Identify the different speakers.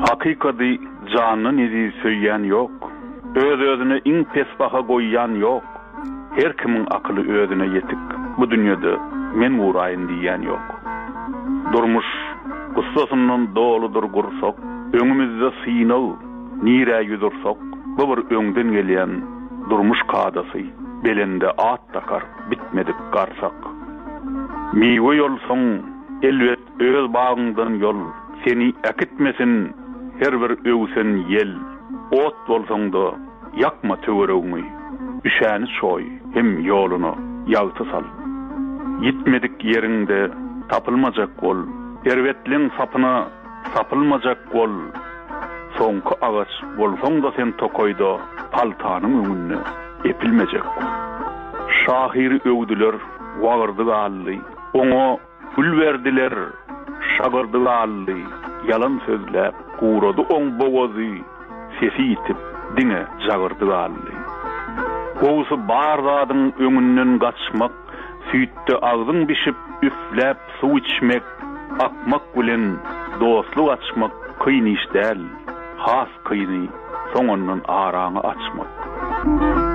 Speaker 1: Hakykady janyny nezi söýýän ýok. Öz-özüne iň pes baha goýýan ýok. Her kimiň akyly özüne ýetik. Bu dünýede men guraýyn diýen ýok. Durmuş gussasynyň doludur gursok, öňümizde synaw, nire ýüzürsok, bu bir öňden gelýän durmuş kadasy, belinde at takar, bitmedik garsak. Miwe ýolsoň, elbet öz bagyňdan ýol, seni akitmesin her bir öwsen yel. Ot bolsaň da yakma töweregini, üşäni şoý, hem ýoluny ýagty sal. Gitmedik ýerinde tapylmajak bol, erwetliň sapyna sapylmajak bol. Soňky agaç bolsaň da sen tokoýda paltanyň öňünde epilmejek. Şahyr öwdüler, wagyrdy galdy, oňa gül berdiler, şagyrdy galdy, yalan sözläp gurady oň bogazy, sesi ýitip diňe jagyrdy galdy. Gowsy bar zadyň öňünden gaçmak, süýtde agzyň bişip üfläp suw içmek, akmak bilen dostluk açmak kyn iş däl, has kyny soňundan araňy açmak.